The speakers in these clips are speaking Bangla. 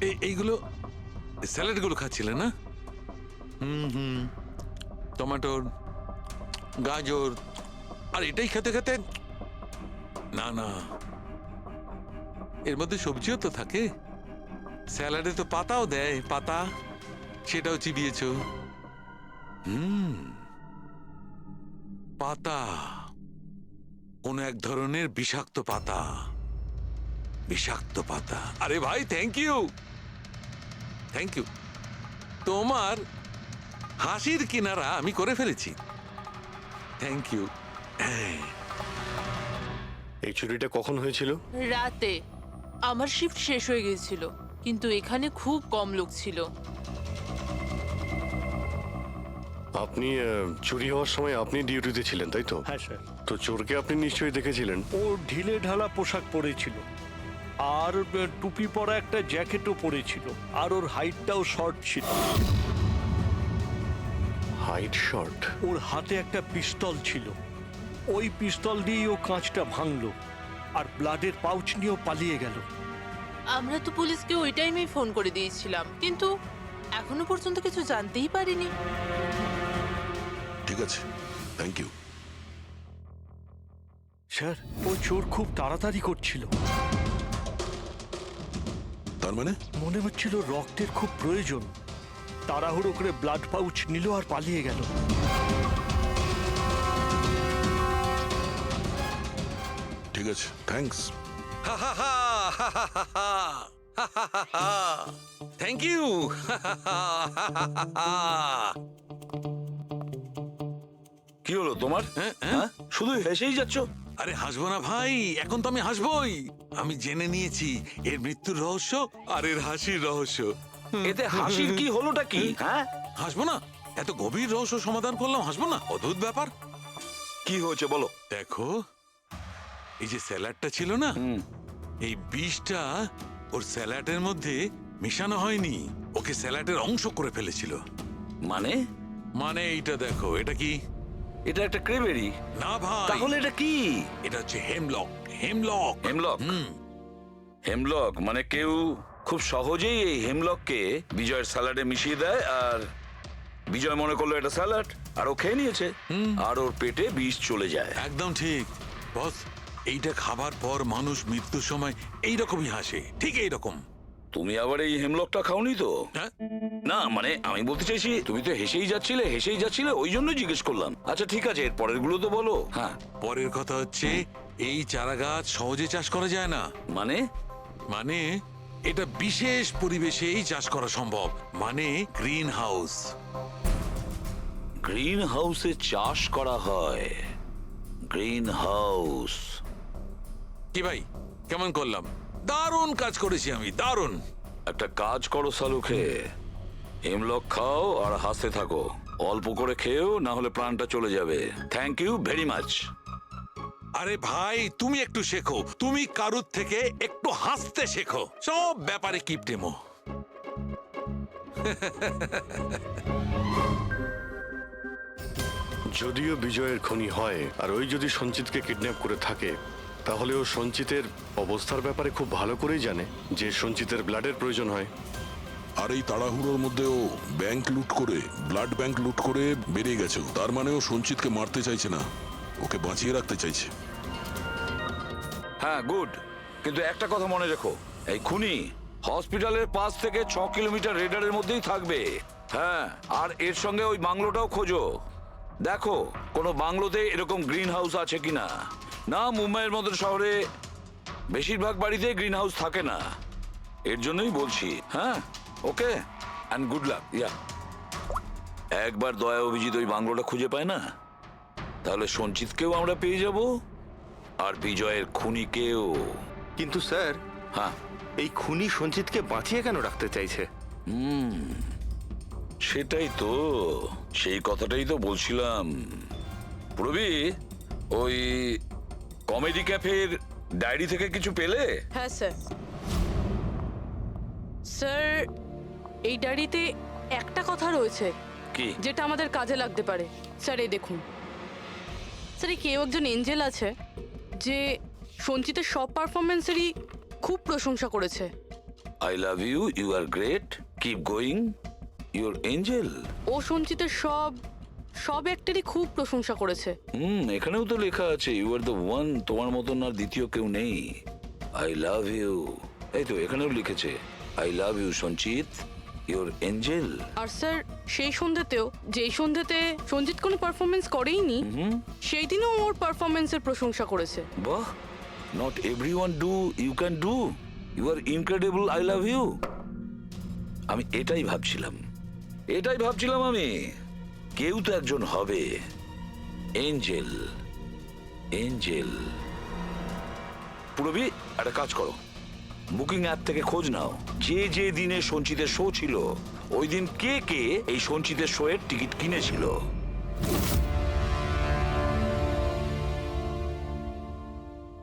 এইগুলো স্যালাডগুলো খাচ্ছিলে না? টমেটোর, গাজর, আর এটাই খেতে খেতে না না, এর মধ্যে সবজিও তো থাকে। স্যালাডে তো পাতাও দেয়, পাতা, সেটাও চিবিয়েছ। পাতা, কোন এক ধরনের বিষাক্ত পাতা, বিষাক্ত পাতা। আরে ভাই, থ্যাংক ইউ, থ্যাংক ইউ। তোমার হাসির কিনারা আমি করে ফেলেছি, থ্যাংক ইউ। এই চুরিটা কখন হয়েছিল? রাতে। আমার শিফট শেষ হয়ে গিয়েছিল, কিন্তু এখানে খুব কম লোক ছিল। আপনি চুরি হওয়ার সময় আপনি ডিউটিতে ছিলেন, তাই তো? হ্যাঁ স্যার। তো চোরকে আপনি নিশ্চয়ই দেখেছিলেন। ও ঢিলে ঢালা পোশাক পরেছিল, আর টুপি পরা একটা জ্যাকেটও পরেছিল, আর ওর হাইটটাও শর্ট ছিল। Height short? ওর হাতে একটা পিস্তল ছিল, ওই পিস্তল দিয়েই ও কাঁচটা ভাঙলো, আর ব্লাডের পাউচ নিয়েও পালিয়ে গেল। আমরা তো পুলিশকে ওই টাইমেই ফোন করে দিয়েছিলাম, কিন্তু এখনো পর্যন্ত কিছু জানতেই পারিনি। ঠিক আছে, থ্যাংক ইউ। স্যার, ও চোর খুব তাড়াতাড়ি করছিল। তার মানে? মনে হচ্ছিল রক্তের খুব প্রয়োজন, তাড়াহুড়ো করে ব্লাড পাউচ নিল আর পালিয়ে গেল। ঠিক আছে, থ্যাঙ্কস। Thank you. কি হলো তোমার? হ্যাঁ, শুধু হেসেই যাচ্ছ। আরে হাসবো না ভাই, এখন তো আমি হাসবোই। আমি জেনে নিয়েছি এর মৃত্যুর রহস্য আর এর হাসির রহস্য। এতে হাসির কি হলোটা কি? হ্যাঁ, হাসবো না? এত গভীর রহস্য সমাধান করলাম, হাসবো না? অদ্ভুত ব্যাপার। কি হয়েছে বলো। দেখো, এই যে স্যালাডটা ছিল না, এই বিষটা ওর স্যালাডের মধ্যে মিশানো হয়নি, ওকে স্যালাডের অংশ করে ফেলেছিল। মানে? মানে এইটা দেখো, এটা কি? এটা একটা ক্রেবেরি। না ভাই, তাহলে এটা কি? এটা হচ্ছে হেমলক। Hemlock, hemlock? হেমলক মানে কেউ খুব সহজেই এই হেমলককে বিজয়ের স্যালাডে মিশিয়ে দেয়, আর বিজয় মনে করলো এটা স্যালাড, আর ও খেয়ে নিয়েছে, আর ওর পেটে বিষ চলে যায়। একদম ঠিক বস। এইটা খাবার পর মানুষ মৃত্যুর সময় এইরকমই হাসে, ঠিক এইরকম। তুমি আবার এই হেমলকটা খাওনি তো? হ্যাঁ, না মানে আমি বলতে চাইছি, তুমি তো হেসেই যাচ্ছিলে, ওই জন্য জিজ্ঞেস করলাম। আচ্ছা ঠিক আছে, এর পরের গুলো তো বলো। হ্যাঁ, পরের কথা হচ্ছে এই চারা গাছ সহজে চাষ করা যায় না। মানে? মানে এটা বিশেষ পরিবেশেই চাষ করা সম্ভব, মানে গ্রিন হাউস। গ্রিন হাউসে চাষ করা হয়? Green house? কি ভাই, কেমন করলাম? দারুণ কাজ করেছি আমি, দারুণ। একটা কাজ করো সালুখে, হেমলক খাও আর হাসতে থাকো। অল্প করে খেয়েও, না হলে প্রাণটা চলে যাবে। Thank you very much. আরে ভাই, তুমি একটু শেখো, তুমি কারুর থেকে একটু হাসতে শেখো, সব ব্যাপারে কিপটেমো। যদিও বিজয়ের খুনি হয়, আর ওই যদি সঞ্চিতকে কিডন্যাপ করে থাকে, তাহলে ও সঞ্চিতের অবস্থার ব্যাপারে খুব ভালো করেই জানে যে সঞ্চিতের ব্লাডের প্রয়োজন হয়। আর এই তাড়াহুড়োর মধ্যেও ব্যাংক লুট করে, ব্লাড ব্যাংক লুট করে বেরিয়ে গেছে। তার মানে ও সঞ্চিতকে মারতে চাইছে না, ওকে বাঁচিয়ে রাখতে চাইছে। হ্যাঁ, গুড। কিন্তু একটা কথা মনে রেখো, এই খুনি হসপিটালের 5 থেকে 6 কিলোমিটার রেডারের মধ্যেই থাকবে। হ্যাঁ, আর এর সঙ্গে ওই বাংলোটাও খোঁজো। দেখো কোনো বাংলোতে এরকম গ্রিন হাউস আছে কিনা। না, মুম্বাইয়ের মতো শহরে বেশিরভাগ বাড়িতে গ্রিন হাউস থাকে না, এর জন্যই বলছি। হ্যাঁ, ওকে, অ্যান্ড গুড লাক। ইয়া, একবার দয়া অভিজিৎ ওই বাংলোটা খুঁজে পায় না, তাহলে সঞ্চিতকেও আমরা পেয়ে যাব, আর বিজয়ের খুনিকেও। কিন্তু স্যার, হ্যাঁ, এই খুনি সঞ্চিতকে বাঁচিয়ে কেন রাখতে চাইছে? সেটাই তো, সেই কথাটাই তো বলছিলাম। প্রবি, ওই কমেডি ক্যাফের ডায়েরি থেকে কিছু পেলে? হ্যাঁ স্যার। স্যার, এই ডায়েরিতে একটা কথা রয়েছে কি? যেটা আমাদের কাজে লাগতে পারে। স্যার, এই দেখুন। স্যার, এই কেউ একজন এঞ্জেল আছে যে সঞ্চিতের সব পারফরমেন্সেরই খুব প্রশংসা করেছে। I love you, you are great, keep going, your angel. ও সঞ্চিতের সব সব অ্যাক্টেরই খুব প্রশংসা করেছে। এখানেও তো লেখা আছে ইউ আর দ্য ওয়ান, তোমার মতন আর দ্বিতীয় কেউ নেই। আই লাভ ইউ, এই তো এখানেও লিখেছে আই লাভ ইউ সঞ্চিত, ইউর এঞ্জেল। আর স্যার সেই সন্ধ্যাতেও, যেই সন্ধ্যাতে সঞ্জিত কোনো পারফরমেন্স করেইনি, সেই দিনও ওর পারফরমেন্সের প্রশংসা করেছে। বাহ, not everyone do, you can do, you are incredible, I love you. আমি এটাই ভাবছিলাম আমি, কেউ তো একজন হবে এঞ্জেল। এঞ্জেল পুরবি, একটা কাজ করো, বুকিং অ্যাপ থেকে খোঁজ নাও যে যে দিনে সঞ্চিতের শো ছিল ওই দিন কে কে এই সঞ্চিতের শো এর টিকিট কিনেছিল।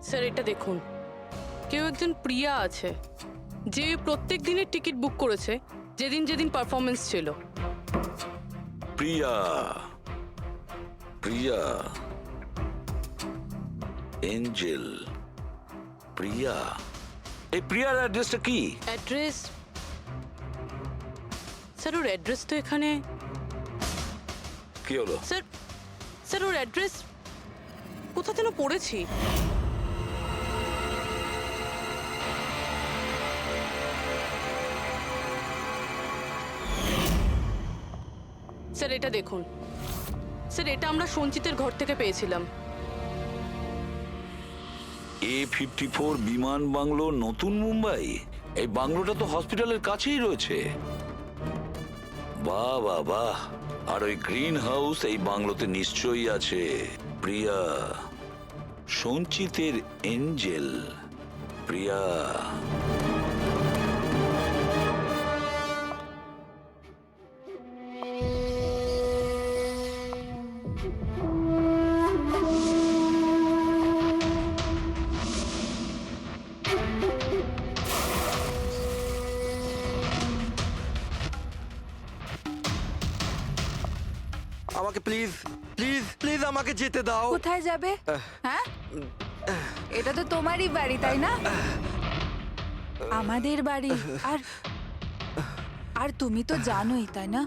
স্যার এটা দেখুন, কেউ একজন প্রিয়া আছে যে প্রত্যেক দিনের টিকিট বুক করেছে যেদিন যেদিন পারফরমেন্স ছিল। প্রিয়া, প্রিয়া, এঞ্জেল, প্রিয়া। এই প্রিয়ার অ্যাড্রেসটা কি? অ্যাড্রেস স্যার, ওর অ্যাড্রেস তো এখানে। কি হলো? স্যার স্যার ওর অ্যাড্রেস কোথা যেন পড়েছি। স্যার এটা দেখুন, স্যার এটা আমরা সঞ্চিতের ঘর থেকে পেয়েছিলাম। A54 বিমান বাংলো, নতুন মুম্বাই। এই বাংলোটা তো হসপিটালের কাছেই রয়েছে। বাহ বাহ বাহ, আর ওই গ্রিন হাউস এই বাংলোতে নিশ্চয়ই আছে। প্রিয়া, সঞ্চিতের এঞ্জেল, প্রিয়া। আমাকে প্লিজ প্লিজ প্লিজ আমাকে যেতে দাও। কোথায় যাবে? হ্যাঁ, এটা তো তোমারই বাড়ি, তাই না? আমাদের বাড়ি। আর আর তুমি তো জানোই, তাই না,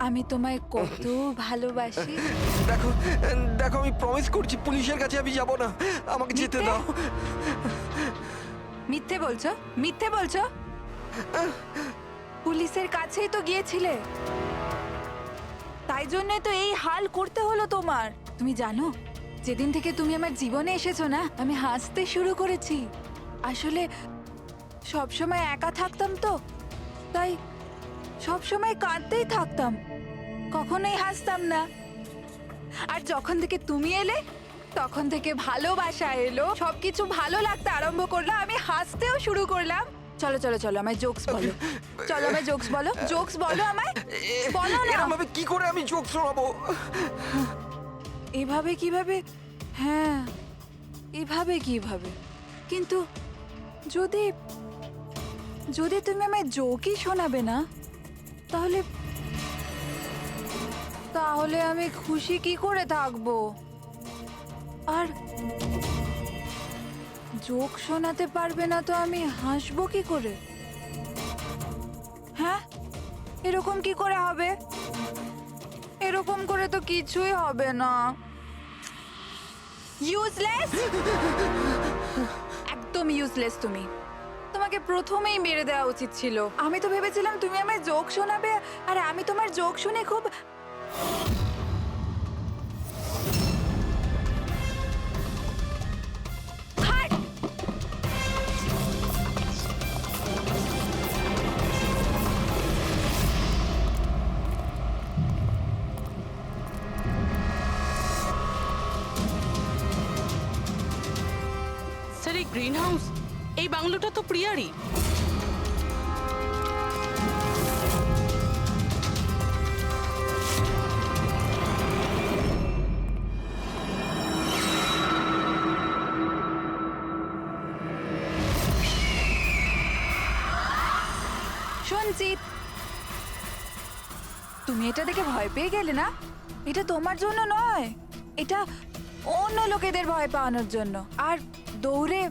আমি তোমায় কত ভালোবাসি। দেখো দেখো, আমি প্রমিস করছি পুলিশের কাছে আমি যাব না, আমাকে যেতে মিথ্যে? দাও। মিথ্যে বলছো, মিথ্যে বলছো। পুলিশের কাছেই তো গিয়েছিলে, তাই জন্য তো এই হাল করতে হলো তোমার। তুমি জানো, যেদিন থেকে তুমি আমার জীবনে এসেছো না, আমি হাসতে শুরু করেছি। আসলে সবসময় একা থাকতাম তো, তাই সবসময় কাঁদতেই থাকতাম, কখনোই হাসতাম না। আর যখন থেকে তুমি এলে, তখন থেকে ভালোবাসা এলো, সবকিছু ভালো লাগতে আরম্ভ করলো, আমি হাসতেও শুরু করলাম। চলো চলো চলো, আমায় জোকস বলো, চলো আমায় জোকস বলো, জোকস বলো আমায়, বলো না। এরকম ভাবে কি করে আমি চোখ শোনাবো? এভাবে কিভাবে? হ্যাঁ, এভাবে কিভাবে? কিন্তু যদি যদি তুমি আমায় জোকই শোনাবে না, তাহলে তাহলে আমি খুশি কি করে থাকবো? আর জোক শোনাতে পারবে না তো আমি হাসবো কি করে? হ্যাঁ, এরকম কি করে হবে? এরকম করে তো কিছুই হবে না। ইউজলেস, একদম ইউজলেস তুমি। তোমাকে প্রথমেই মেরে দেওয়া উচিত ছিল। আমি তো ভেবেছিলাম তুমি আমায় জোক শোনাবে, আর আমি তোমার জোক শুনে খুব হাট! স্যার এই গ্রিন হাউস, এই বাংলোটা তো প্রিয়ারই। সঞ্চিত, তুমি এটা দেখে ভয় পেয়ে গেলে না? এটা তোমার জন্য নয়, এটা অন্য লোকেদের ভয় পাওয়ানোর জন্য। আর দৌড়ে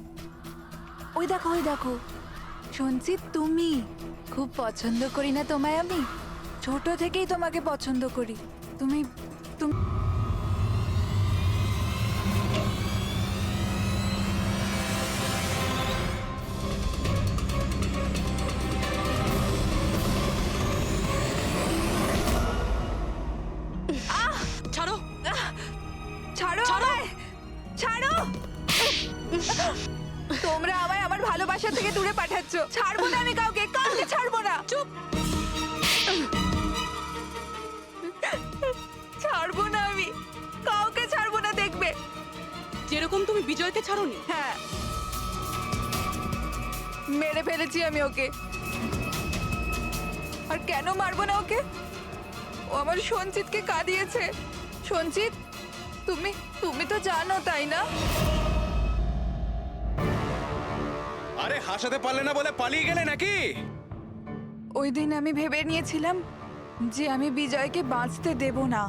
ওই দেখো, ওই দেখো, সঞ্চিত, তুমি খুব পছন্দ করি না তোমায় আমি? ছোট থেকেই তোমাকে পছন্দ করি। তুমি তুমি ছাড়ো। ছাড়ো আমায়, ছাড়ো। তোমরা আমায় আমার ভালোবাসা থেকে দূরে পাঠাচ্ছ। ছাড়বো না আমি কাউকে, কাউকে ছাড়বো না। চুপ। ছাড়বো না আমি, কাউকে ছাড়বো না, দেখবে। যেরকম তুমি বিজয়কে ছাড়োনি। হ্যাঁ, মেরে ফেলেছি আমি ওকে। আর কেন মারবো না ওকে? ও আমার সঞ্চিতকে কাঁদিয়েছে। সঞ্চিত, তুমি তুমি তো জানো, তাই না? আরে হাসাতে পারলে না বলে পালিয়ে গেলে নাকি? ওই দিন আমি ভেবে নিয়েছিলাম যে আমি বিজয়কে বাঁচতে দেব না।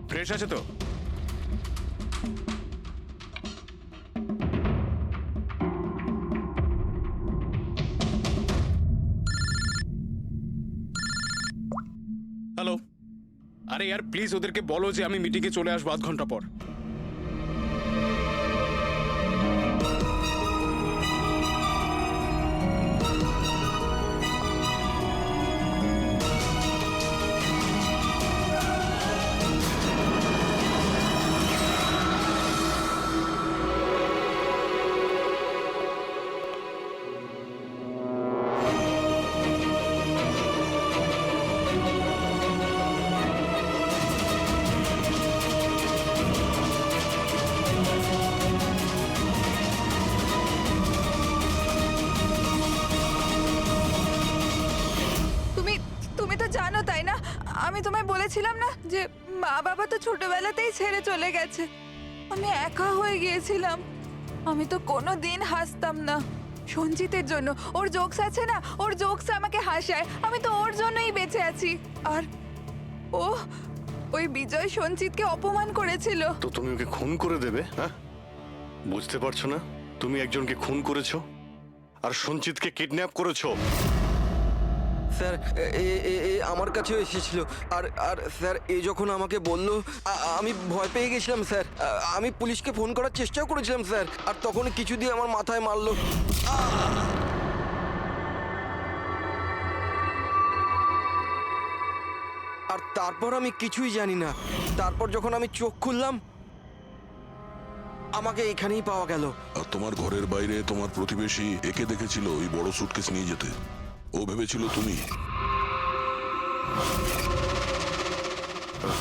ফ্রেশ আছে তো? হ্যালো। আরে यार প্লিজ ওদেরকে বলো যে আমি মিটিংয়ে চলে আসবো আধ ঘন্টা পর। তুমি তুমি তো জানো, তাই না? আমি তোমায় বলেছিলাম না যে মা বাবা তো ছোটবেলাতেই ছেড়ে চলে গেছে। আমি একা হয়ে গিয়েছিলাম। আমি তো কোনো দিন হাসতাম না সঞ্জিতের জন্য। ওর জোকস আছে না, ওর জোকস আমাকে হাসায়। আমি তো ওর জন্যই বেঁচে আছি। আর ও ওই বিজয় সঞ্জিতকে অপমান করেছিল। তো তুমি ওকে খুন করে দেবে? হ্যাঁ, বুঝতে পারছো না? তুমি একজনকে খুন করেছো আর সঞ্চিতকে কিডন্যাপ করেছো। স্যার আমার কাছেও এসেছিল। আর আর স্যার যখন আমাকে বলল আমি ভয় পেয়ে গেছিলাম স্যার। আমি পুলিশকে ফোন করার চেষ্টাও করেছিলাম স্যার। আর তখন কিছু দিয়ে আমার মাথায় মারলো। আর তারপর আমি কিছুই জানি না। তারপর যখন আমি চোখ খুললাম আমাকে এখানেই পাওয়া গেল। আর তোমার ঘরের বাইরে তোমার প্রতিবেশী একে দেখেছিল ওই বড় সুটকেস নিয়ে যেতে। ও ভেবেছিল তুমি।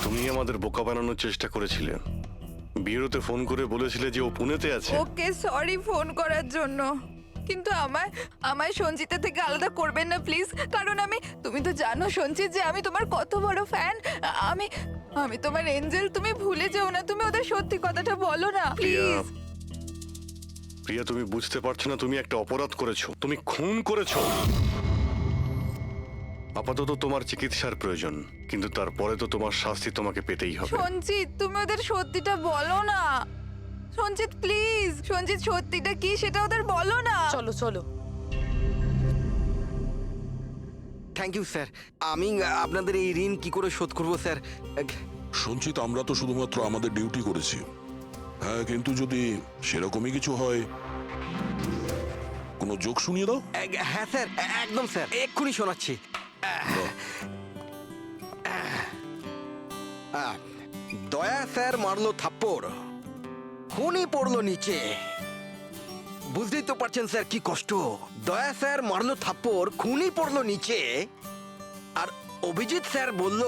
তুমি আমাদের বোকা বানানোর চেষ্টা করেছিলে। বিয়েতে ফোন করে বলেছিলে যে ও পুনেতে আছে। ওকে সরি ফোন করার জন্য, কিন্তু আমায় সঞ্জিতা থেকে আলাদা করবেন না প্লিজ। কারণ তুমি তো জানো সঞ্জিত যে আমি তোমার কত বড় ফ্যান। আমি তোমার এঞ্জেল। তুমি ভুলে যেও না। তুমি ওদের সত্যি কথাটা বলো না প্লিজ। প্রিয়া, তুমি বুঝতে পারছো না তুমি একটা অপরাধ করেছো। তুমি খুন করেছো। আপাতত তোমার চিকিৎসার প্রয়োজন, কিন্তু তারপরে তো তোমার শাস্তি তোমাকে পেতেই হবে। সঞ্জিত, তুমি ওদের সত্যিটা বলো না। সঞ্জিত প্লিজ, সঞ্জিত সত্যিটা কি সেটা ওদের বলো না। চলো চলো। Thank you sir. আমি আপনাদের এই ঋণ কি করে শোধ করবো স্যার? সঞ্চিত, আমরা তো শুধুমাত্র আমাদের ডিউটি করেছি। হ্যাঁ, কিন্তু যদি সেরকমই কিছু হয়, কোনো জোক শুনিয়ে দাও। হ্যাঁ স্যার, একদম স্যার, এক্ষুনি শোনাচ্ছি। দয়া স্যার মারলো থাপ্পড়, খুনি পড়লো নিচে। বুঝতেই তো পারছেন স্যার কি কষ্ট। দয়া স্যার মারলো থাপ্পড়, খুনি পড়লো নিচে। আর অভিজিৎ স্যার বলল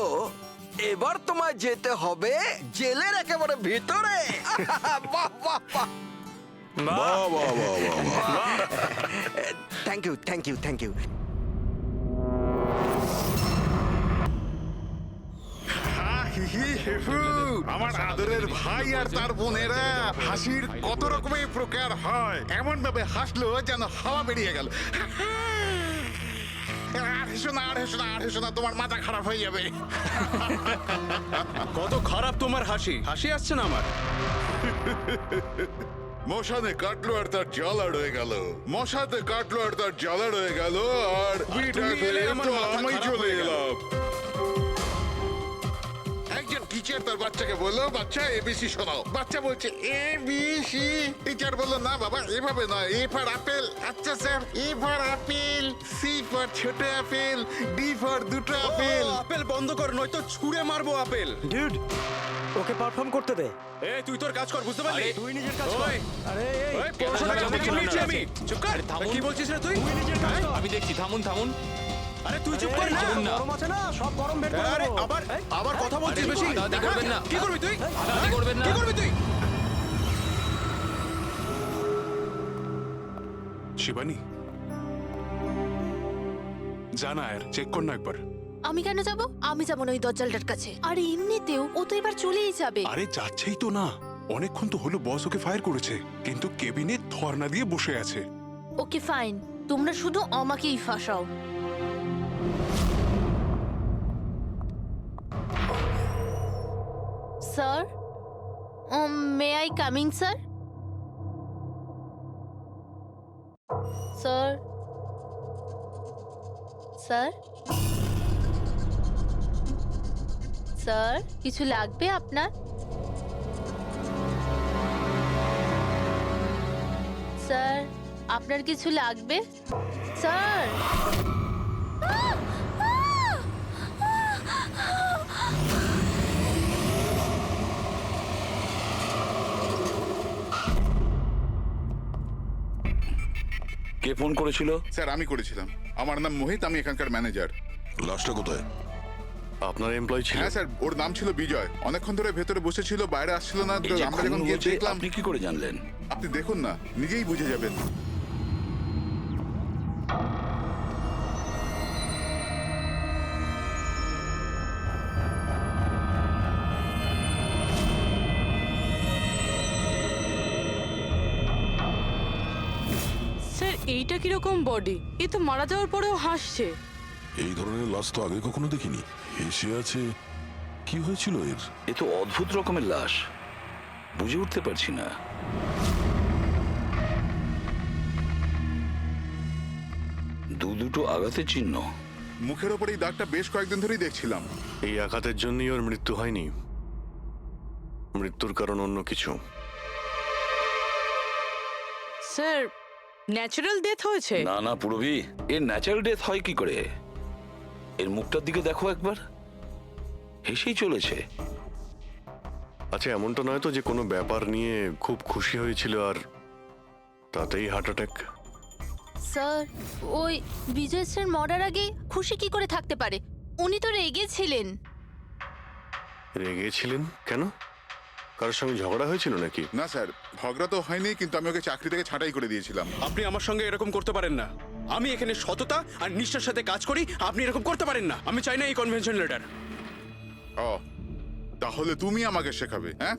এবার তোমায় যেতে হবে জেলের একেবারে ভিতরে। বাহ বাহ বাহ। বাহ বাহ বাহ বাহ বাহ। Thank you thank you thank you. আমার আদরের ভাই আর তার বোনেরা, হাসির কত রকমের প্রকার হয়। এমন ভাবে হাসলো যেন হাওয়া বেরিয়ে গেল। আর হেসো না, আর হেসো না, আর হেসো না, তোমার মাথা খারাপ হয়ে যাবে। কত খারাপ তোমার হাসি। হাসি আসছে না আমার। মশানে কাটলো আর তার জ্বালা রয়ে গেল, মশাতে কাটলো আর তার জ্বালা রয়ে গেল, আর বিটাতে তো আমি চলে এলাম। একজন টিচার তার বাচ্চাকে বললো, বাচ্চা এবিসি শোনাও। বাচ্চা বলছে এবিসি। টিচার বললো, না বাবা এভাবে নয়, এ ফর আপেল। আচ্ছা sir, A for apple, C for ছোট আপেল, ডি ফর দুটো আপেল। আপেল বন্ধ কর, নয়তো ছুঁড়ে মারবো আপেল। ডিউড ওকে পারফর্ম করতে দে। এই তুই তোর কাজ কর, বুঝতে পারলি? তুই নিজের কাজ কর। আরে এই পড়াশোনা করতে কি বলছি আমি? চুপ কর। কি বলছিস রে তুই? তুই নিজের কাজ কর। আমি দেখছি, থামুন থামুন। আরে তুই চুপ কর না। গরম আছে না, সব গরম বের করে আরে দেবো। আবার কথা বলছিস বেশি। করবেন না। কি করবি তুই? করবেন না। কি করবি তুই? শিবানী, জানা আর চেক কর না একবার। আমি কেন যাব? আমি যাব না ওই দজ্জালটার কাছে। আর এমনিতেও ও তো এবার চলেই যাবে। আরে যাচ্ছেই তো না, অনেকক্ষণ তো হলো বস ওকে ফায়ার করেছে, কিন্তু কেবিনে ধর্ণা দিয়ে বসে আছে। ওকে ফাইন, তোমরা শুধু আমাকেই ফাঁসাও। Sir, may I coming sir? Sir, sir, sir, কিছু লাগবে আপনার? স্যার, আপনার কিছু লাগবে? স্যার, কে ফোন করেছিল? স্যার আমি করেছিলাম। আমার নাম মোহিত, আমি এখানকার ম্যানেজার। লাশটা কোথায়? আপনার এমপ্লয় ছিল? হ্যাঁ স্যার, ওর নাম ছিল বিজয়। অনেকক্ষণ ধরে ভেতরে বসেছিল, বাইরে আসছিল না। তো এই যে আমরা খুন যখন গিয়ে হয়েছে, দেখলাম। আপনি কি করে জানলেন? আপনি দেখুন না, নিজেই বুঝে যাবেন। স্যার এইটা কিরকম বডি? এ তো মারা যাওয়ার পরেও হাসছে। এই ধরনের লাশ তো আগে কখনো দেখিনি। হেসে আছে, কি হয়েছিল এর? এ তো অদ্ভুত রকমের লাশ, বুঝে উঠতে পারছি না। দুটো আঘাতের চিহ্ন। মুখের ওপর এই দাগটা বেশ কয়েকদিন ধরেই দেখছিলাম। এই আঘাতের জন্যই ওর মৃত্যু হয়নি, মৃত্যুর কারণ অন্য কিছু। স্যার, ন্যাচারাল ডেথ হয়েছে? না না পুরবি, এর ন্যাচারাল ডেথ হয় কি করে? এর মুখটার দিকে দেখো একবার, হেসেই চলেছে। আচ্ছা, এমনটা নয় তো যে কোনো ব্যাপার নিয়ে খুব খুশি হয়েছিল আর তাতেই হার্ট অ্যাটাক? স্যার, ওই বিজয় স্যার মরার আগে খুশি কি করে থাকতে পারে? উনি তো রেগেছিলেন। রেগেছিলেন কেন? কারোর সঙ্গে ঝগড়া হয়েছিল নাকি? না স্যার, ঝগড়া তো হয়নি, কিন্তু আমি ওকে চাকরি থেকে ছাঁটাই করে দিয়েছিলাম। আপনি আমার সঙ্গে এরকম করতে পারেন না। আমি এখানে সততা আর নিষ্ঠার সাথে কাজ করি, আপনি এরকম করতে পারেন না। আমি চাই না এই কনভেনশন লেটার। ও, তাহলে তুমি আমাকে শেখাবে? হ্যাঁ,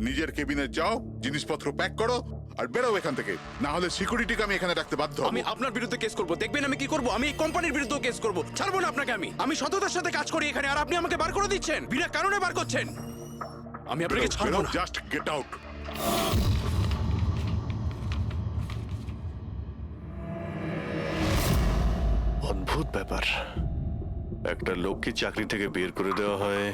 নিজের কেবিনে যাও, জিনিসপত্র প্যাক করো আর বেরো এখান থেকে, না হলে সিকিউরিটিকে আমি এখানে রাখতে বাধ্য হব। আমি আপনার বিরুদ্ধে কেস করব, দেখবেন আমি কি করব। আমি এই কোম্পানির বিরুদ্ধে কেস করব। ছাড়বো না আপনাকে। আমি সততার সাথে কাজ করি এখানে, আর আপনি আমাকে বার করে দিচ্ছেন, বিনা কারণে বার করছেন। আমি আপনাকে ছাড়বো না। Just get out. অদ্ভুত ব্যাপার, একটা লোককে চাকরি থেকে বের করে দেওয়া হয়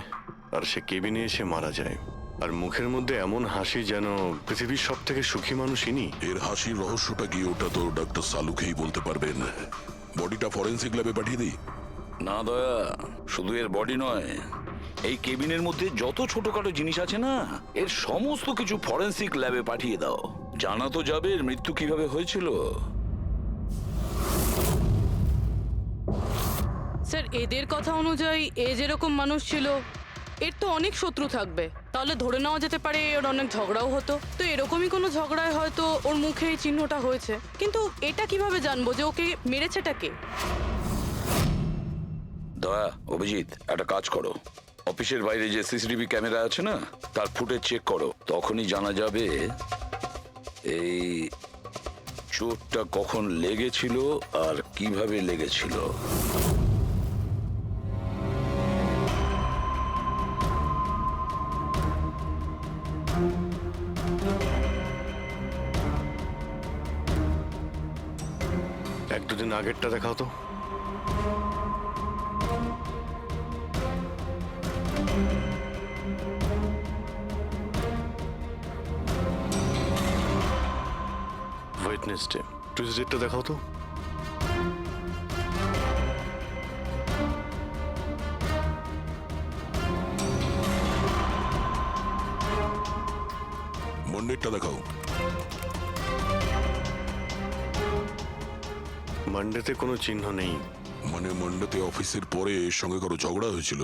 আর সে কেবিনে এসে মারা যায়, আর মুখের মধ্যে এমন হাসি যেন পৃথিবীর সব থেকে সুখী মানুষ ইনি। এর হাসির রহস্যটা কি, ওটা তো ডক্টর সালুকেই বলতে পারবেন। বডিটা ফরেন্সিক ল্যাবে পাঠিয়ে দিই? না দয়া, শুধু এর বডি নয়, এই কেবিনের মধ্যে যত ছোটখাটো জিনিস আছে না, এর সমস্ত কিছু ফরেন্সিক ল্যাবে পাঠিয়ে দাও। জানা তো যাবে এর মৃত্যু কিভাবে হয়েছিল। স্যার, এদের কথা অনুযায়ী এ যেরকম মানুষ ছিল, এর তো অনেক শত্রু থাকবে। তাহলে ধরে নেওয়া যেতে পারে ওর অনেক ঝগড়াও হতো। তো এরকমই কোনো ঝগড়ায় হয়তো ওর মুখে এই চিহ্নটা হয়েছে। কিন্তু এটা কিভাবে জানবো যে ওকে মেরেছেটা কে? দয়া, অভিজিৎ, একটা কাজ করো, অফিসের বাইরে যে সিসিটিভি ক্যামেরা আছে না, তার ফুটেজ চেক করো। তখনই জানা যাবে এই চোটটা কখন লেগেছিল আর কিভাবে লেগেছিল। এক দুদিন আগেরটা দেখাও তো। ওয়েডনেসডে, টিউসডেটা দেখাও তো। মন্ডেরটা দেখাও। মানডেতে কোনো চিহ্ন নেই। মানে মন্ডেতে অফিসের পরে এর সঙ্গে কারো ঝগড়া হয়েছিল?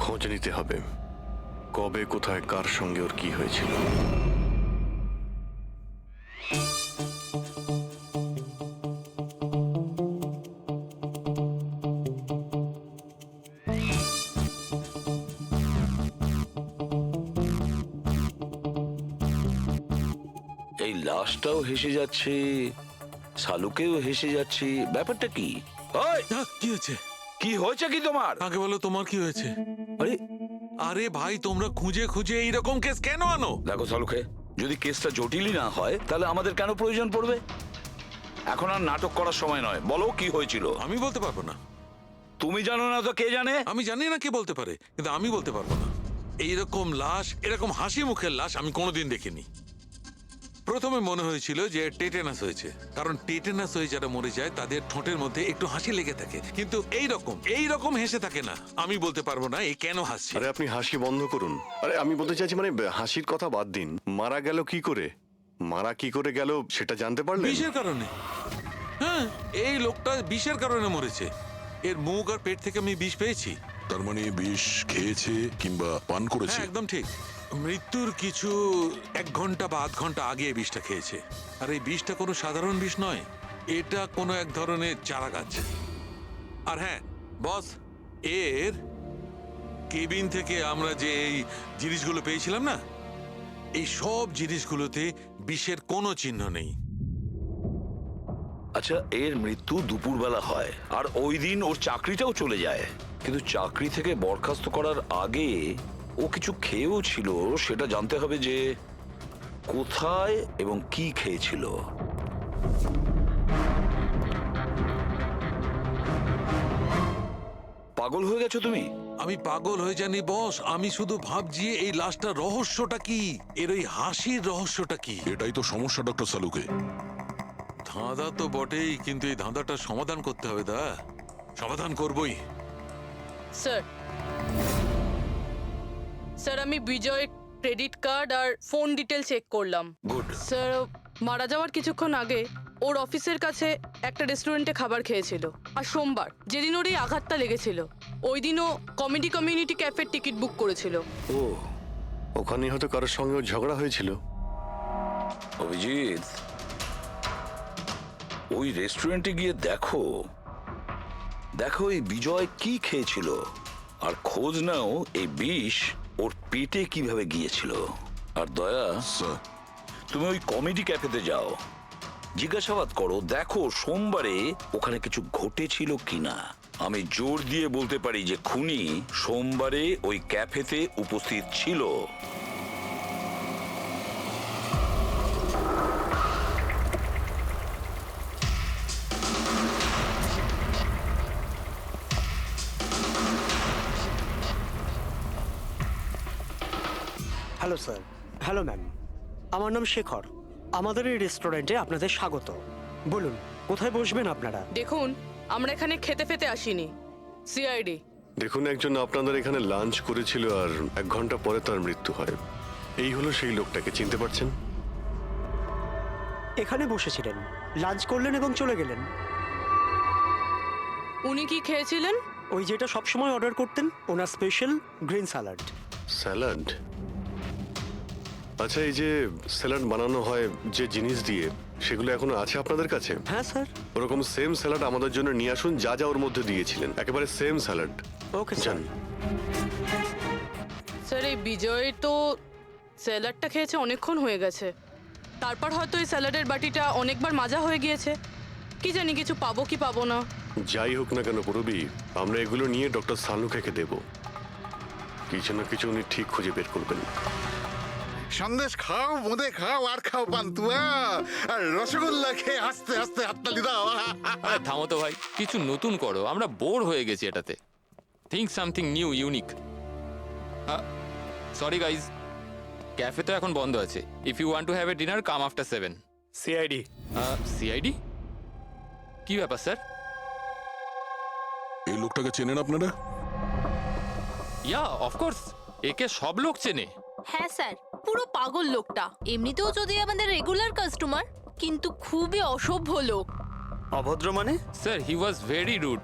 খোঁজ নিতে হবে, কবে কোথায় কার সঙ্গে ওর কি হয়েছিল। এই লাশটাও হেসে যাচ্ছে, শালুকেও হেসে যাচ্ছে, ব্যাপারটা কি? ওই, কি হয়েছে? কি হয়েছে কি তোমার? আগে বলো তোমার কি হয়েছে? আরে আরে ভাই, তোমরা খুঁজে খুঁজে এইরকম কেস কেন আনো? দেখো শালুকে, যদি কেসটা জটিলই না হয় তাহলে আমাদের কেন প্রয়োজন পড়বে? এখন আর নাটক করার সময় নয়, বলো কি হয়েছিল। আমি বলতে পারবো না। তুমি জানো না তো কে জানে? আমি জানি না কে বলতে পারে, কিন্তু আমি বলতে পারবো না। এইরকম লাশ, এরকম হাসি মুখের লাশ আমি কোনোদিন দেখিনি। প্রথমে মনে হয়েছিল যে টেটেনাস হয়েছে, কারণ টেটেনাস হয়ে যারা মরে যায় তাদের ঠোঁটের মধ্যে একটু হাসি লেগে থাকে, কিন্তু এইরকম হেসে থাকে না। আমি বলতে পারবো না এ কেন হাসছে। আরে আপনি হাসি বন্ধ করুন। আরে আমি বলতে চাইছি, মানে হাসির কথা বাদ দিন, মারা গেল কি করে, মারা কি করে গেল সেটা জানতে পারলেন? বিষের কারণে। হ্যাঁ, এই লোকটা বিষের কারণে মরেছে। এর মুখ আর পেট থেকে আমি বিষ পেয়েছি। তার মানে বিষ খেয়েছে কিংবা পান করেছে? হ্যাঁ, একদম ঠিক। মৃত্যুর কিছু 1 ঘন্টা বা আধ ঘন্টা আগে এই বিষটা খেয়েছে। আর এই বিষটা কোনো সাধারণ বিষ নয়, এটা কোনো এক ধরনের চারা গাছ। আর হ্যাঁ বস, এর কেবিন থেকে আমরা যে এই জিনিসগুলো পেয়েছিলাম না, এই সব জিনিসগুলোতে বিষের কোনো চিহ্ন নেই। আচ্ছা, এর মৃত্যু দুপুরবেলা হয় আর ওই দিন ওর চাকরিটাও চলে যায়, কিন্তু চাকরি থেকে বরখাস্ত করার আগে ও কিছু খেয়েও ছিল। সেটা জানতে হবে যে কোথায় এবং কি খেয়েছিল। পাগল হয়ে গেছো তুমি? আমি পাগল হয়ে জানি বস, আমি শুধু ভাবছি এই লাশটার রহস্যটা কি, এর ওই হাসির রহস্যটা কি। এটাই তো সমস্যা ডক্টর সালুকে। ধাঁধা তো বটেই, কিন্তু এই ধাঁধাটার সমাধান করতে হবে। সমাধান করবই। স্যার, স্যার আমি বিজয়ের ক্রেডিট কার্ড আর ফোন ডিটেল চেক করলাম। গুড। স্যার, মারা যাওয়ার কিছুক্ষণ আগে ওর অফিসের কাছে একটা রেস্টুরেন্টে খাবার খেয়েছিল। আর সোমবার, যেদিন ওর এই আঘাতটা লেগেছিল, ওই দিনও কমেডি কমিউনিটি ক্যাফের টিকিট বুক করেছিল। ও, ওখানে হয়তো কারোর সঙ্গে ওর ঝগড়া হয়েছিল। অভিজিৎ, ওই রেস্টুরেন্টে গিয়ে দেখো এই বিজয় কি খেয়েছিল, আর খোঁজ নাও এই বিষ ওর পেটে কিভাবে গিয়েছিল। আর দয়া, তুমি ওই কমেডি ক্যাফেতে যাও, জিজ্ঞাসাবাদ করো, দেখো সোমবারে ওখানে কিছু ঘটেছিল কিনা। আমি জোর দিয়ে বলতে পারি যে খুনি সোমবারে ওই ক্যাফেতে উপস্থিত ছিল। Hello sir. হ্যালো ম্যাম, আমার নাম শেখর। আমাদের এই রেস্টুরেন্টে আপনাদের স্বাগত। বলুন কোথায় বসবেন আপনারা? দেখুন, আমরা এখানে খেতে ফেতে আসিনি, সিআইডি। দেখুন, একজন আপনাদের এখানে লাঞ্চ করেছিল আর 1 ঘন্টা পরে তার মৃত্যু হয়। এই হলো সেই লোকটাকে, চিনতে পারছেন? এখানে বসেছিলেন, লাঞ্চ করলেন এবং চলে গেলেন। উনি কি খেয়েছিলেন? ওই যেটা সবসময় অর্ডার করতেন, ওনার স্পেশাল গ্রিন স্যালাড। স্যালাড? আচ্ছা, এই যে স্যালাড বানানো হয় যে জিনিস দিয়ে, সেগুলো এখনো আছে আপনাদের কাছে? হ্যাঁ স্যার। ওরকম সেম স্যালাড আমাদের জন্য নিয়ে আসুন, যা যা ওর মধ্যে দিয়েছিলেন, একেবারে same salad. Okay sir. Sir, এই বিজয় তো স্যালাডটা খেয়েছে অনেকক্ষণ হয়ে গেছে। তারপর হয়তো এই স্যালাডের বাটিটা অনেকবার মাজা হয়ে গিয়েছে। কি জানি কিছু পাবো কি পাবো না। যাই হোক না কেন পুরবি, আমরা এগুলো নিয়ে ডক্টর সানুকে দেব। কিছু না কিছু উনি ঠিক খুঁজে বের করবেন। সন্দেশ খাও, বোঁদে খাও, আর খাও পান্তুয়া, আর রসগোল্লা খেয়ে হাসতে হাসতে হাততালি দাও। আরে থামো তো ভাই, কিছু নতুন করো, আমরা বোর হয়ে গেছি এটাতে। Think something new, unique. Sorry guys, cafe তো এখন বন্ধ আছে। If you want to have a dinner, come after 7। CID. CID? কি ব্যাপার স্যার? এই লোকটাকে চেনেন আপনারা? ইয়া অফকোর্স, একে সব লোক চেনে। হ্যাঁ স্যার, পুরো পাগল লোকটা। এমনিতেও যদি আমাদের রেগুলার কাস্টমার, কিন্তু খুবই অসভ্য লোক। অভদ্র মানে? Sir he was very rude,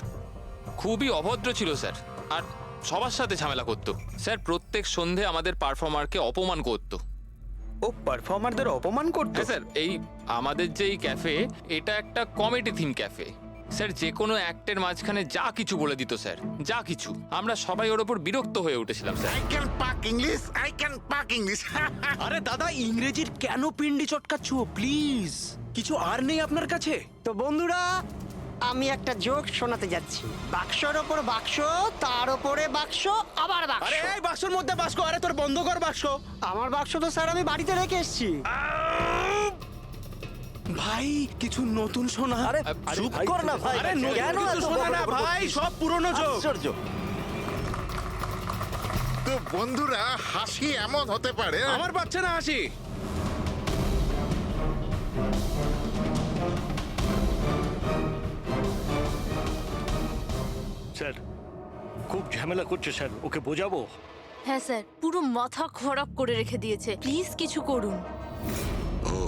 খুবই অভদ্র ছিল স্যার। আর সবার সাথে ঝামেলা করতো স্যার। প্রত্যেক সন্ধে আমাদের পারফর্মারকে অপমান করতো। ও পারফর্মারদের অপমান করতো? হ্যাঁ স্যার, এই আমাদের যে এই ক্যাফে, এটা একটা কমেডি থিম ক্যাফে স্যার। যে কোনো অ্যাক্টের মাঝখানে যা কিছু বলে দিত স্যার, যা কিছু। আমরা সবাই ওর ওপর বিরক্ত হয়ে উঠেছিলাম স্যার। আই ক্যান পাক ইংলিশ, আই ক্যান পাক ইংলিশ। আরে দাদা, ইংরেজির কেন পিন্ডি চটকাচ্ছ? প্লিজ, কিছু আর নেই আপনার কাছে? তো বন্ধুরা, আমি একটা জোক শোনাতে যাচ্ছি। বাক্সর ওপর বাক্স, তার ওপরে বাক্স, আবার বাক্স। আরে এই বাক্সর মধ্যে বাক্স, আরে তোর বন্ধ কর বাক্স। আমার বাক্স তো স্যার আমি বাড়িতে রেখে এসেছি। ভাই কিছু নতুন শোনা। আরে চুপ কর না ভাই, আরে কেন কিছু শোনা না ভাই, সব পুরনো জোক। তো বন্ধুরা, হাসি এমন হতে পারে। আমার পাচ্ছে না হাসি। স্যার খুব ঝামেলা করছে স্যার, ওকে বোঝাবো? হ্যাঁ স্যার, পুরো মাথা খারাপ করে রেখে দিয়েছে। প্লিজ কিছু করুন। ও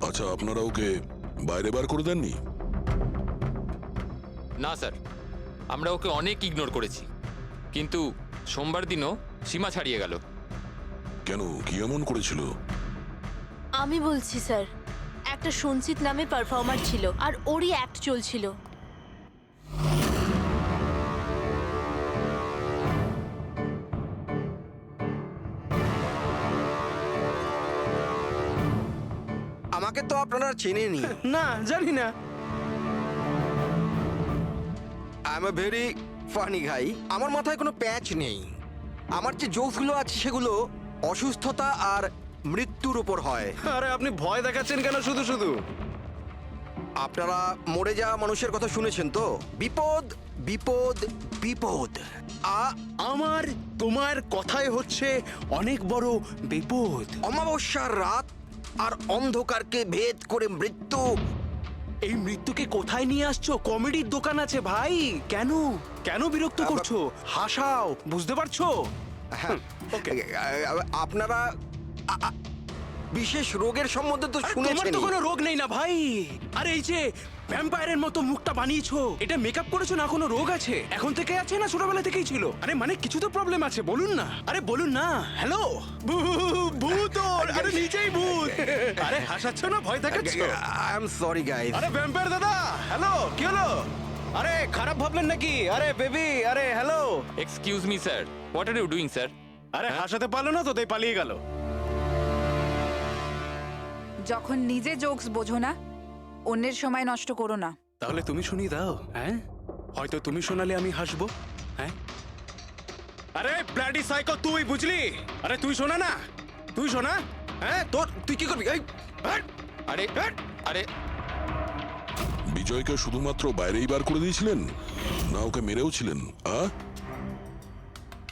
আচ্ছা, আপনারা ওকে বাইরে বার করে দেননি? না স্যার, আমরা ওকে অনেক ইগনোর করেছি, কিন্তু সোমবার দিনও সীমা ছাড়িয়ে গেল। কেন, কি এমন করেছিল? আমি বলছি স্যার, একটা সঞ্চিত নামে পারফর্মার ছিল, আর ওরই অ্যাক্ট চলছিল। আমাকে তো আপনারা চেনেনি। না, জানি না। I am a very funny guy. আমার মাথায় কোনো প্যাচ নেই। আমার যে জোকসগুলো আছে সেগুলো অসুস্থতা আর মৃত্যুর উপর হয়। আরে আপনি ভয় দেখাচ্ছেন কেন শুধু শুধু? আপনারা মরে যাওয়া মানুষের কথা শুনেছেন তো? বিপদ, বিপদ, বিপদ। আমার তোমার কথাই হচ্ছে অনেক বড় বিপদ। অমাবস্যার রাত আর অন্ধকারকে ভেদ করে মৃত্যু। এই মৃত্যুকে কোথায় নিয়ে আসছো? কমেডির দোকান আছে ভাই। কেন কেন বিরক্ত করছো? হাসাও, বুঝতে পারছো? আপনারা বিশেষ রোগের সম্বন্ধে তো তোমার শুনেছেন। তো কোনো রোগ নেই না ভাই। আরে এই যে ভ্যাম্পায়ারের মতো মুখটা বানিয়েছো, এটা মেকআপ করেছো না? কোনো রোগ আছে? এখন থেকে আছে না ছোটবেলা থেকেই ছিল? আরে মানে কিছু তো প্রবলেম আছে, বলুন না। আরে বলুন না। হ্যালো, ভূত! আরে নিচেই ভূত। আরে হাসাচ্ছ না, ভয় দেখাচ্ছ? I am sorry guys. আরে ভ্যাম্পায়ার দাদা, হ্যালো, কি হলো? আরে খারাপ ভাবলেন নাকি? আরে বেবি, আরে hello. Excuse me sir, what are you doing sir? আরে হাসাতে পারলো না তো, তাই পালিয়ে গেল। যখন নিজে জোকস বোঝো না, অন্যের সময় নষ্ট করো না। তাহলে তুমি শুনিয়ে দাও। হ্যাঁ, হয়তো তুমি শোনালে আমি হাসবো। হ্যাঁ, আরে ব্লাডি সাইকো, তুই বুঝলি? আরে তুই শোনা না, তুই শোনা। হ্যাঁ, তুই কি করবি? আরে আরে বিজয়কে শুধুমাত্র বাইরেই বার করে দিয়েছিলেন, না ওকে মেরেও ছিলেন?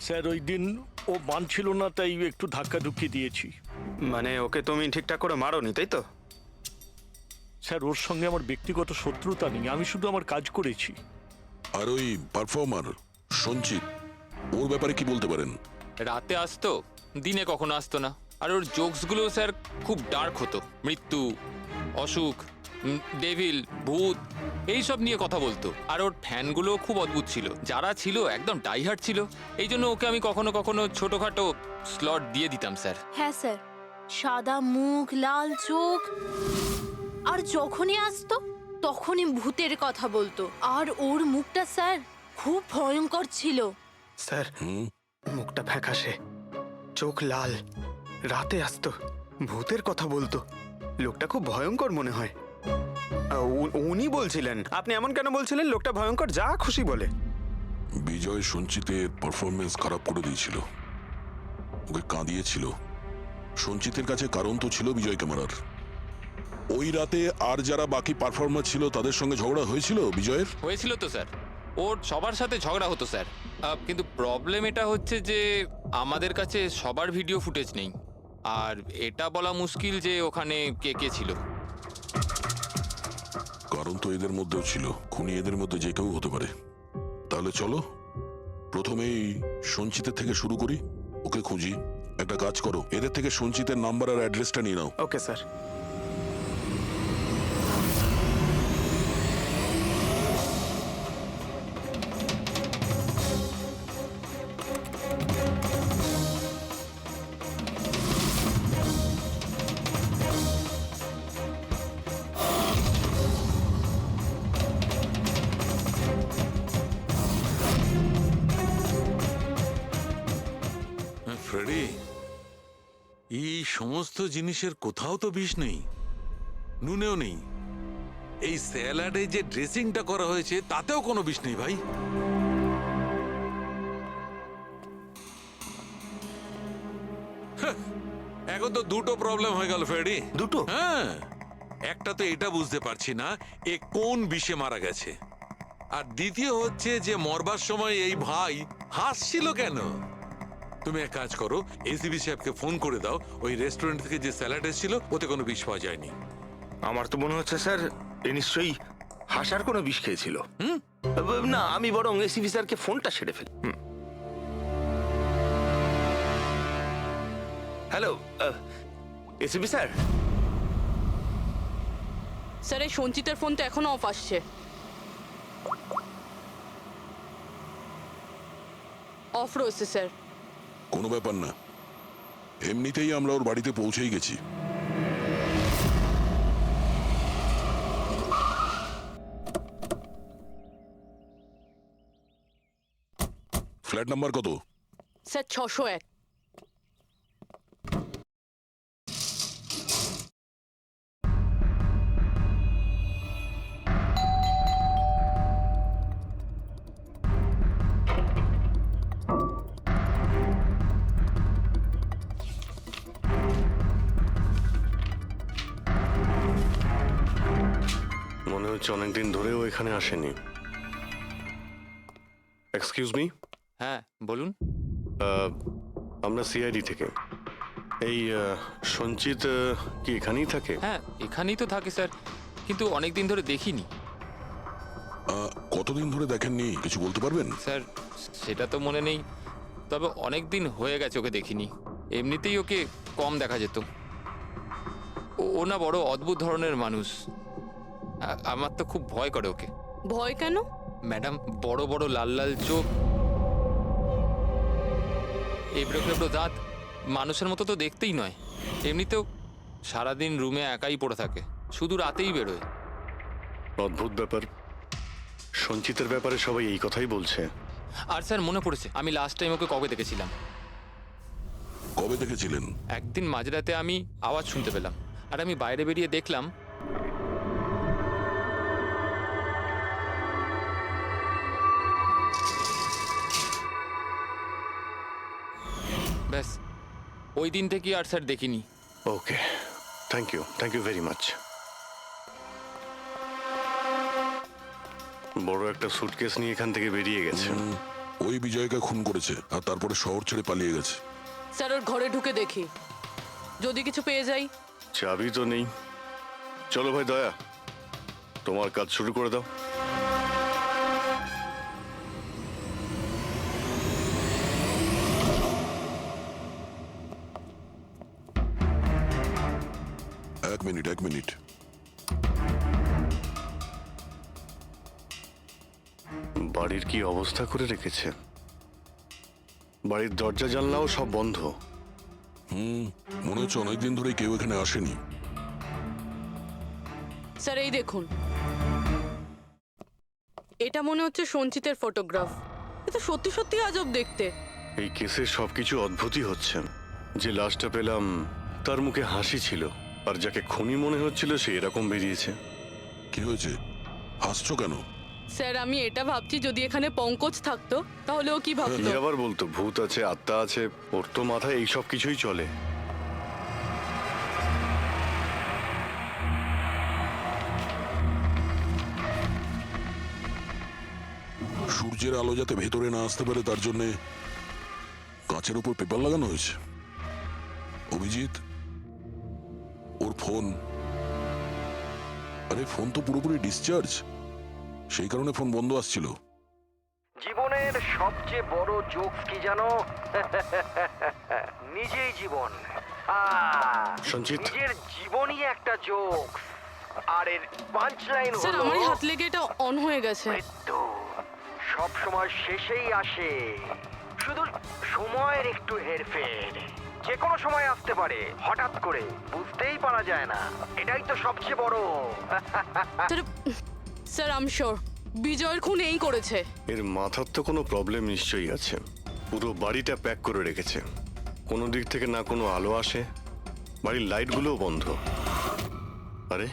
স্যার ওই দিন ও মানছিল না, তাই একটু ধাক্কা ধুক্কি দিয়েছি। মানে ওকে তুমি ঠিকঠাক করে মারোনি, তাই তো? স্যার ওর সঙ্গে আমার ব্যক্তিগত শত্রুতা নেই, আমি শুধু আমার কাজ করেছি। আর ওই পারফর্মার সঞ্চিত, ওর ব্যাপারে কি বলতে পারেন? রাতে আসতো, দিনে কখনো আসতো না। আর ওর জোকসগুলো স্যার খুব ডার্ক হতো। মৃত্যু, অসুখ, ডেভিল, ভূত, এইসব নিয়ে কথা বলতো। আর ওর ফ্যানগুলো খুব অদ্ভুত ছিল, যারা ছিল একদম ডাইহার্ট ছিল। এই জন্য ওকে আমি কখনো কখনো ছোটখাটো স্লট দিয়ে দিতাম স্যার। হ্যাঁ স্যার, সাদা মুখ, লাল চোখ, আর যখনই আসতো তখনই ভূতের কথা বলতো। আর ওর মুখটা স্যার খুব ভয়ঙ্কর ছিল। স্যার মুখটা ফ্যাকাশে, চোখ লাল, রাতে আসতো, ভূতের কথা বলতো। লোকটা খুব ভয়ঙ্কর মনে হয়। উনি বলছিলেন, আপনি এমন কেন বলছিলেন? লোকটা ভয়ঙ্কর, যা খুশি বলে। বিজয় সঞ্চিতের পারফরমেন্স খারাপ করে দিয়েছিল। ওকে কাঁদিয়েছিল। সঞ্চিতের কাছে কারণ তো ছিল বিজয়কে মারার। ওই রাতে আর যারা বাকি পারফর্মার ছিল তাদের সঙ্গে ঝগড়া হয়েছিল বিজয়ের? হয়েছিল তো স্যার, ওর সবার সাথে ঝগড়া হতো স্যার। কিন্তু প্রবলেম এটা হচ্ছে যে আমাদের কাছে সবার ভিডিও ফুটেজ নেই, আর এটা বলা মুশকিল যে ওখানে কে কে ছিল। কারণ তো এদের মধ্যেও ছিল, খুনি এদের মধ্যে যে কেউ হতে পারে। তাহলে চলো প্রথমেই সঞ্চিতের থেকে শুরু করি, ওকে খুঁজি। একটা কাজ করো, এদের থেকে সঞ্চিতের নাম্বার আর অ্যাড্রেসটা নিয়ে নাও। Okay sir. ফ্রেডি, এই সমস্ত জিনিসের কোথাও তো বিষ নেই, নুনেও নেই। এই স্যালাডে যে ড্রেসিংটা করা হয়েছে তাতেও কোনো বিষ নেই ভাই। এখন তো দুটো প্রবলেম হয়ে গেল ফ্রেডি। দুটো? হ্যাঁ, একটা তো এটা বুঝতে পারছি না এ কোন বিষে মারা গেছে, আর দ্বিতীয় হচ্ছে যে মরবার সময় এই ভাই হাসছিল কেন। তুমি এক কাজ করো, এসিবি সাহেবকে ফোন করে দাও, ওই রেস্টুরেন্ট থেকে যে স্যালাড এসেছিল ওতে কোনো বিষ পাওয়া যায়নি। আমার তো মনে হচ্ছে স্যার এ নিশ্চয়ই হাসার কোনো বিষ খেয়েছিল। না, আমি বরং এসিবি স্যারকে ফোনটা সেরে ফেলি। Hello ACB sir. স্যার এই সঞ্চিতের ফোন তো এখনো অফ আসছে। অফ রয়েছে স্যার। কোনো ব্যাপার না, এমনিতেই আমরা ওর বাড়িতে পৌঁছেই গেছি। ফ্ল্যাট নাম্বার কত? স্যার 601। মনে হচ্ছে অনেকদিন ধরেও এখানে আসেনি। Excuse me. হ্যাঁ বলুন। আমরা সিআইডি থেকে। এই সঞ্চিত কি এখানেই থাকে? হ্যাঁ এখানেই তো থাকে স্যার, কিন্তু অনেক দিন ধরে দেখিনি। কতদিন ধরে দেখেননি কিছু বলতে পারবেন? স্যার সেটা তো মনে নেই, তবে অনেক দিন হয়ে গেছে ওকে দেখিনি। এমনিতেই ওকে কম দেখা যেত। ও না বড় অদ্ভুত ধরনের মানুষ, আমার তো খুব ভয় করে ওকে। ভয় কেন? ম্যাডাম, বড় বড় লাল লাল চোখ, এবড়ো খেবড়ো দাঁত, মানুষের মতো তো দেখতেই নয়। এমনিতেও সারাদিন রুমে একাই পড়ে থাকে, শুধু রাতেই বেরোয়। অদ্ভুত ব্যাপার। সঞ্চিতের ব্যাপারে সবাই এই কথাই বলছে। আর স্যার মনে পড়েছে, আমি লাস্ট টাইম ওকে কবে দেখেছিলাম। কবে দেখেছিলেন? একদিন মাঝরাতে আমি আওয়াজ শুনতে পেলাম, আর আমি বাইরে বেরিয়ে দেখলাম ব্যাস। ওই দিন থেকে আর স্যার দেখিনি। ওকে, থ্যাংক ইউ ভেরি মাচ। বড় একটা সুটকেস নিয়ে এখান থেকে বেরিয়ে গেছে। ওই বিজয়কে খুন করেছে আর তারপরে শহর ছেড়ে পালিয়ে গেছে। স্যার ওর ঘরে ঢুকে দেখি, যদি কিছু পেয়ে যাই। চাবি তো নেই। চলো ভাই দয়া, তোমার কাজ শুরু করে দাও। এক মিনিট। বাড়ির কি অবস্থা করে রেখেছে। বাড়ির দরজা জানলাও সব বন্ধ। মনে হচ্ছে অনেকদিন ধরে কেউ এখানে আসেনি। স্যার এই দেখুন, এটা মনে হচ্ছে সঞ্চিতের ফটোগ্রাফ। এটা সত্যি সত্যি আজব দেখতে। এই কেসে সবকিছু অদ্ভুতই হচ্ছে। যে লাশটা পেলাম তার মুখে হাসি ছিল, আর যাকে খুনি মনে হচ্ছিল সে এরকম বেরিয়েছে। কি হয়েছে, হাসছো কেন? স্যার আমি এটা ভাবছি যদি এখানে পঙ্কজ থাকতো তাহলে ও কি ভাবতো? কি আবার বলতো ভূত আছে, আত্মা আছে, ওর তো মাথায় এইসব কিছুই চলে। সূর্যের আলো যাতে ভেতরে না আসতে পারে তার জন্য কাঁচের উপর পেপার লাগানো হয়েছে। অভিজিৎ, ওর ফোন, আরে ফোন তো পুরোপুরি ডিসচার্জ, সেই কারণে ফোন বন্ধ আসছিল। জীবনের সবচেয়ে বড় জোক কি জানো? নিজেই জীবন। সঞ্চিত, নিজের জীবনই একটা জোক। আর এর পাঞ্চ লাইন স্যার হলো আমারই হাত লেগে এটা অন হয়ে গেছে। মৃত্যু সব সময় শেষেই আসে, শুধু সময়ের একটু হেরফের। যে কোনো সময় আসতে পারে, হঠাৎ করে বুঝতেই পারা যায় না। এটাই তো সবচেয়ে বড়। স্যার আই এম শিওর বিজয়ের খুন এই করেছে। এর মাথার তো কোনো প্রবলেম নিশ্চয়ই আছে। পুরো বাড়িটা প্যাক করে রেখেছে, কোনো দিক থেকে না কোনো আলো আসে, বাড়ির লাইটগুলোও বন্ধ। আরে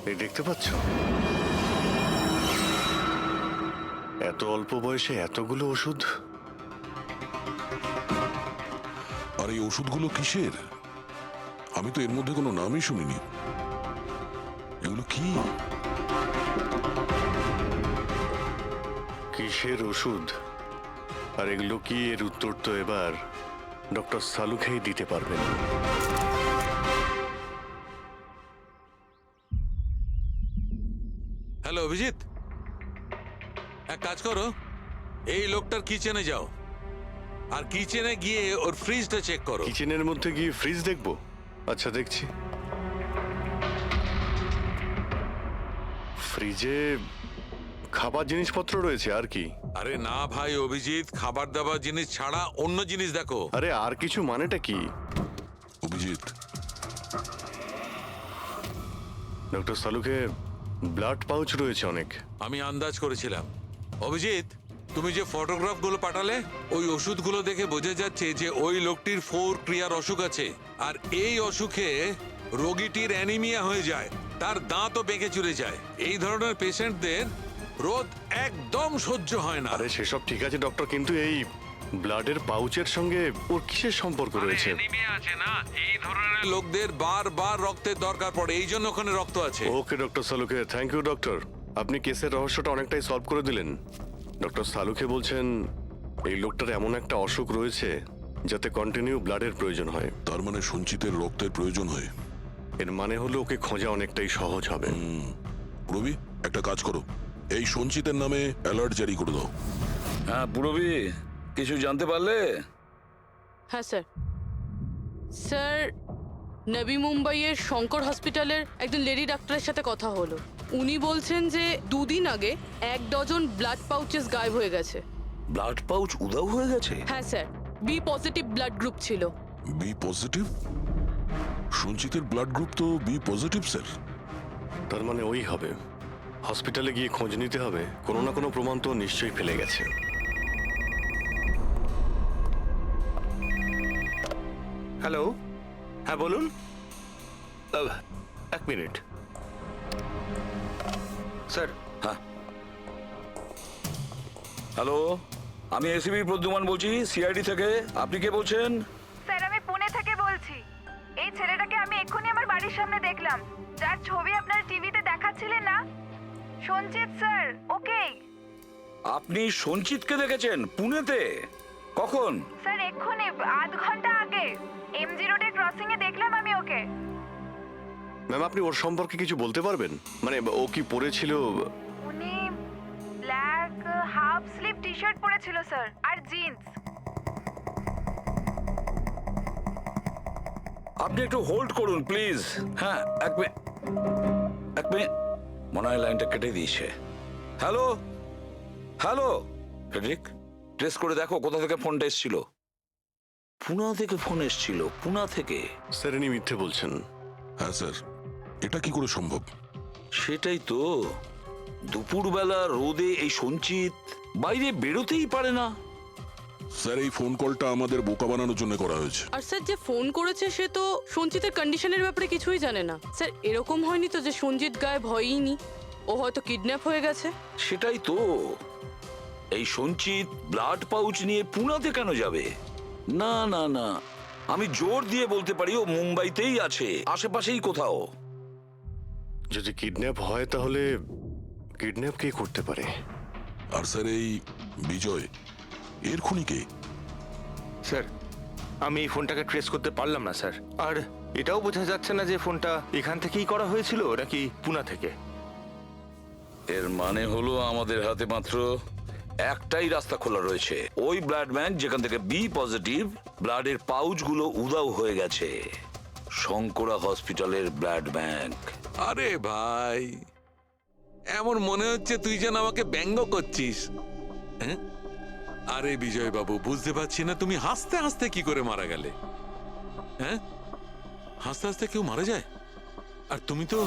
এই দেখতে পাচ্ছ, এত অল্প বয়সে এতগুলো ওষুধ। আর এই ওষুধগুলো কিসের? আমি তো এর মধ্যে কোনো নামই শুনিনি। এগুলো কি? কিসের ওষুধ আর এগুলো কি, এর উত্তর তো এবার ডক্টর সালুখেই দিতে পারবেন। হ্যালো অভিজিৎ, এক কাজ করো, এই লোকটার কিচেনে যাও আর কিচেনে গিয়ে ওর ফ্রিজটা চেক করো। কিচেনের মধ্যে গিয়ে ফ্রিজ দেখবো? আচ্ছা দেখছি। ফ্রিজে খাবার জিনিসপত্র রয়েছে, আর কি? আরে না ভাই অভিজিৎ, খাবার দাবার জিনিস ছাড়া অন্য জিনিস দেখো। আরে আর কিছু মানেটা কি? অভিজিৎ, ডক্টর সালুকে ব্লাড পাউচ রয়েছে অনেক। আমি আন্দাজ করেছিলাম। অভিজিৎ, তুমি যে ফটোগ্রাফগুলো পাঠালে ওই ওষুধগুলো দেখে বোঝা যাচ্ছে যে ওই লোকটির 4 ক্রিয়ার অসুখ আছে, আর এই অসুখে রোগীটির অ্যানিমিয়া হয়ে যায়, তার দাঁতও বেঁকে চুরে যায়। এই ধরনের পেশেন্টদের রোদ একদম সহ্য হয় না। আরে সেসব ঠিক আছে ডক্টর, কিন্তু এই ব্লাডের পাউচের সঙ্গে ওর কিসের সম্পর্ক রয়েছে? অ্যানিমিয়া আছে না, এই ধরনের লোকদের বারবার রক্তের দরকার পড়ে, এই জন্য ওখানে রক্ত আছে। ওকে ডক্টর সালুকে, থ্যাংক ইউ ডক্টর, আপনি কেসের রহস্যটা অনেকটাই সলভ করে দিলেন। ডক্টর সালুকে বলছেন এই লোকটার এমন একটা অসুখ রয়েছে যাতে কন্টিনিউ ব্লাডের প্রয়োজন হয়। তার মানে সঞ্চিতের রক্তের প্রয়োজন হয়। এর মানে হলো ওকে খোঁজা অনেকটাই সহজ হবে। রবি, একটা কাজ করো, এই সঞ্চিতের নামে অ্যালার্ট জারি করে দাও। হ্যাঁ পুরবি, কিছু জানতে পারলে? হ্যাঁ স্যার। স্যার নবী মুম্বাইয়ের শঙ্কর হসপিটালের একজন লেডি ডাক্তারের সাথে কথা হলো। উনি বলছেন যে 2 দিন আগে 1 ডজন ব্লাড পাউচেস গায়েব হয়ে গেছে। ব্লাড পাউচ উধাও হয়ে গেছে? হ্যাঁ sir, B positive blood group ছিল। B positive? সঞ্চিতের ব্লাড গ্রুপ তো বি পজিটিভ স্যার। তার মানে ওই হবে। হসপিটালে গিয়ে খোঁজ নিতে হবে, কোনো না কোনো প্রমাণ তো নিশ্চয়ই ফেলে গেছে। হ্যালো, হ্যাঁ বলুন। 1 মিনিট স্যার। হ্যাঁ হ্যালো, আমি এসিবি প্রদ্যুমান বলছি, সিআইডি থেকে। আপনি কে বলছেন? স্যার আমি পুনে থেকে বলছি। এই ছেলেটাকে আমি এক্ষুনি আমার বাড়ির সামনে দেখলাম, যার ছবি আপনার টিভিতে দেখাচ্ছিলেন না, সঞ্চিত স্যার। ওকেই। আপনি সঞ্চিতকে দেখেছেন পুনেতে? কখন? স্যার এক্ষুনি, আধ ঘন্টা আগে এমজি রোডের ক্রসিং এ দেখলাম আমি ওকে। ম্যাম আপনি ওর সম্পর্কে কিছু বলতে পারবেন? মানে ও কি পরেছিল? উনি black half sleeve T shirt পরেছিল স্যার, আর জিন্স। আপনি একটু হোল্ড করুন প্লিজ। হ্যাঁ এক মিনিট, মনে হয় লাইনটা কেটে দিয়েছে। হ্যালো হ্যালো ফেডরিক, ট্রেস করে দেখো কোথা থেকে ফোনটা এসেছিল। পুনা থেকে ফোন এসেছিল, পুনা থেকে। স্যার ইনি মিথ্যে বলছেন। হ্যাঁ স্যার, এটা কি করে সম্ভব? সেটাই তো, দুপুরবেলা রোদে এই সঞ্চিত বাইরে বেরোতেই পারে না। স্যার এই ফোন কলটা আমাদের বোকা বানানোর জন্য করা হয়েছে। আর স্যার যে ফোন করেছে সে তো সঞ্জিতের কন্ডিশনের ব্যাপারে কিছুই জানে না। স্যার এরকম হয়নি তো যে সঞ্জিত গায়ে ভয়ই নি, ও হয়তো কিডন্যাপ হয়ে গেছে? সেটাই তো, এই সঞ্চিত ব্লাড পাউচ নিয়ে পুনাতে কেন যাবে? না না না, আমি জোর দিয়ে বলতে পারি ও মুম্বাইতেই আছে, আশেপাশেই কোথাও। যদি কিডন্যাপ হয় তাহলে কিডন্যাপ কে করতে পারে? আর স্যার এই বিজয় এর খুনি কে? স্যার আমি এই ফোনটাকে ট্রেস করতে পারলাম না স্যার, আর এটাও বোঝা যাচ্ছে না যে ফোনটা এখান থেকেই করা হয়েছিল নাকি পুনা থেকে। এর মানে হলো আমাদের হাতে মাত্র একটাই রাস্তা খোলা রয়েছে, ওই ব্লাড ব্যাংক যেখান থেকে বি পজিটিভ ব্লাডের পাউচগুলো উধাও হয়ে গেছে, শঙ্করা হসপিটালের ব্লাড ব্যাংক। আরে ভাই, এমন মনে হচ্ছে তুই যেন আমাকে ব্যঙ্গ করছিস। হ্যাঁ? আরে বিজয় বাবু, বুঝতে পারছি না তুমি হাসতে হাসতে কি করে মারা গেলে। হ্যাঁ, হাসতে হাসতে কেউ মারা যায়? আর তুমি তো